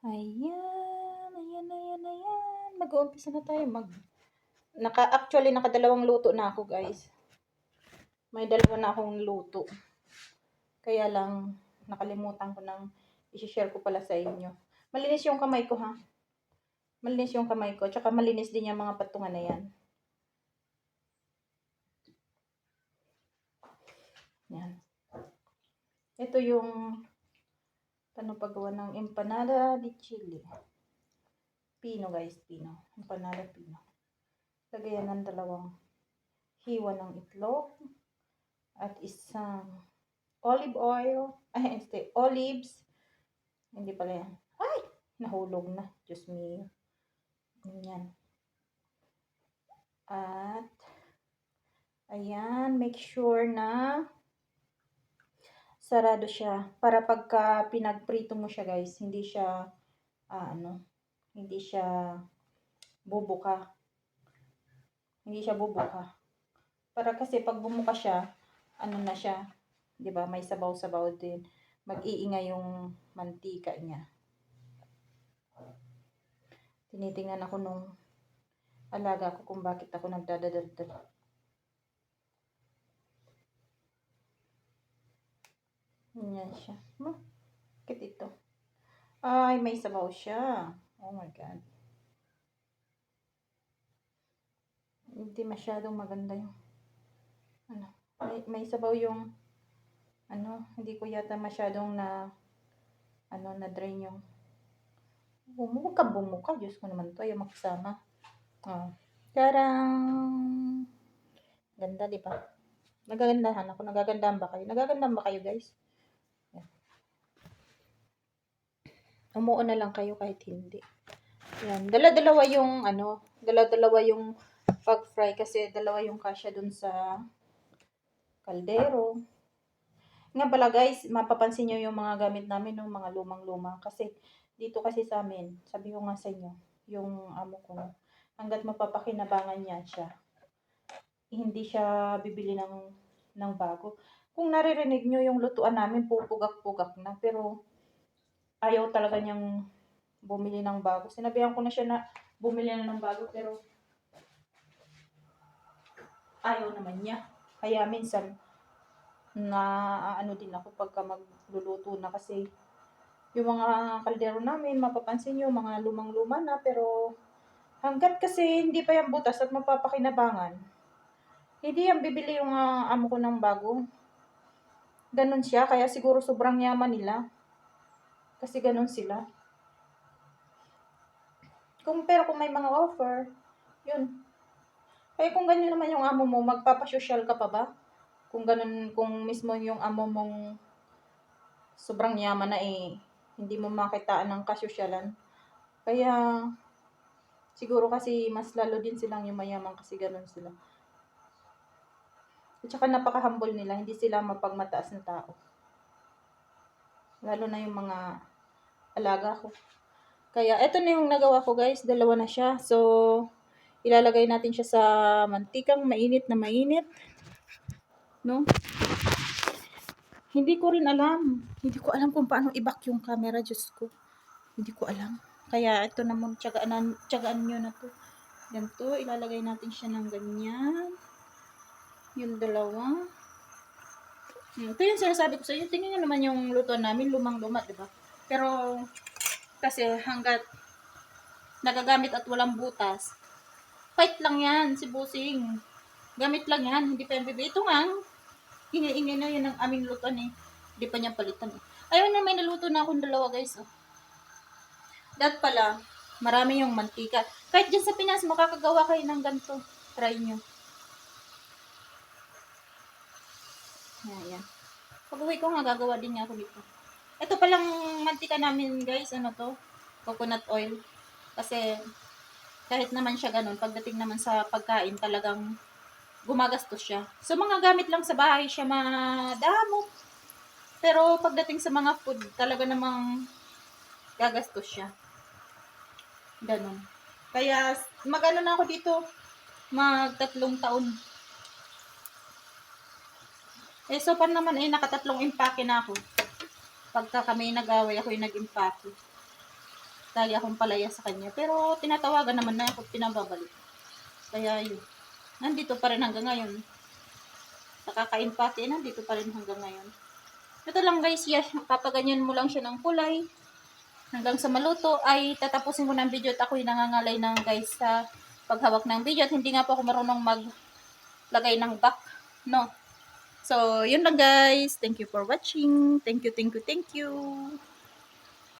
Ayan, ayan, ayan, ayan. Mag-uumpisa na tayo. Actually, nakadalawang luto na ako, guys. May dalawa na akong luto. Kaya lang, nakalimutan ko nang i-share ko pala sa inyo. Malinis yung kamay ko, ha? Malinis yung kamay ko. Tsaka malinis din yung mga patungan na yan. Yan. Ito yung paggawa ng empanada de chili. Pino, guys. Pino. Empanada pino. Lagayan ng dalawang hiwa ng itlog. At isang olive oil. Olives. Hindi pala yan. Ay! Nahulog na. Diyos me. Yan. At, ayan. Make sure na sarado siya. Para pagka pinagprito mo siya, guys, hindi siya, hindi siya bubuka. Hindi siya bubuka. Para kasi pag bumuka siya, na siya, 'di ba? May sabaw-sabaw din. Mag-iingay yung mantika niya. Tinitingnan ako nung alaga ko kung bakit ako nagdadadaldal. Yan siya. Bakit ito? Ay, may sabaw siya. Oh my God. Hindi masyadong maganda yung may sabaw yung hindi ko yata masyadong na drain yung huwag kang bumuka. Diyos ko naman to. Ayaw makisama. Karang ganda, di ba? Nagagandahan ako. Nagagandahan ba kayo? Nagagandahan ba kayo, guys? Yan. Umuo na lang kayo kahit hindi. Yan. Dala-dalawa yung pag-fry kasi dalawa yung kasya dun sa kaldero. Nga pala, guys, mapapansin nyo yung mga gamit namin, no, mga lumang-luma. Kasi dito kasi sa amin, sabi ko nga sa inyo, yung amo ko, hanggat mapapakinabangan niya siya, hindi siya bibili ng bago. Kung naririnig nyo yung lutuan namin, pupugak-pugak na. Pero ayaw talaga niyang bumili ng bago. Sinabihan ko na siya na bumili na ng bago, pero ayaw naman niya. Kaya minsan, din ako pagka magluluto na kasi yung mga kaldero namin, mapapansin nyo, mga lumang-luma na, pero hanggat kasi hindi pa yan butas at mapapakinabangan, hindi yan bibili yung amo ko ng bago. Ganon siya, kaya siguro sobrang yaman nila. Kasi ganon sila. Pero kung may mga offer, yun. Kaya kung ganyan naman yung amo mo, magpapasosyal ka pa ba? Kung ganun, kung mismo yung amo mong sobrang yaman na hindi mo makitaan ng kasosyalan. Kaya, siguro kasi mas lalo din silang yumayaman kasi ganun sila. At saka napaka-humble nila, hindi sila mapagmataas na tao. Lalo na yung mga alaga ko. Kaya, eto na yung nagawa ko, guys. Dalawa na siya. So, ilalagay natin siya sa mantikang mainit na mainit. No? Hindi ko rin alam. Hindi ko alam kung paano i-back yung camera. Diyos ko. Hindi ko alam. Kaya, ito naman, tiyagaan nyo na to. Ganito, ilalagay natin siya ng ganyan. Yung dalawa. Ito yung sinasabi ko sa inyo. Tingnan nyo naman yung luto namin. Lumang-luma, diba? Pero, kasi hanggat nagagamit at walang butas, fight lang yan si Busing. Gamit lang yan. Hindi pa yung bibi. Ito nga, ingay-ingay na yan ang aming luto eh. Hindi pa niya palitan eh. Ayun na, may naluto na akong dalawa, guys. Dat pala, marami yung mantika. Kahit dyan sa Pinas, makakagawa kayo ng ganito. Try nyo. Ayan. Pag-uwi ko nga, gagawa din niya ako dito. Ito palang mantika namin, guys. Ano to? Coconut oil. Kasi, kahit naman siya ganun, pagdating naman sa pagkain, talagang gumagastos siya. So, mga gamit lang sa bahay siya madamo. Pero, pagdating sa mga food, talaga namang gagastos siya. Ganun. Kaya, mag-ano na ako dito, mag-3 taon. So far naman naka-3 impake na ako. Pagka kami nag-away, ako yung nag-impake. lagi akong palaya sa kanya. Pero tinatawagan naman na ako, pinababalik. Kaya yun, nandito pa rin hanggang ngayon. Nakaka-empathy, nandito pa rin hanggang ngayon. Ito lang guys, papaganyan mo lang siya ng kulay. Hanggang sa maluto ay tatapusin ko ng video at ako'y nangangalay ng guys sa paghawak ng video. At hindi nga po ako marunong maglagay ng back. No. So, yun lang guys. Thank you for watching. Thank you, thank you, thank you.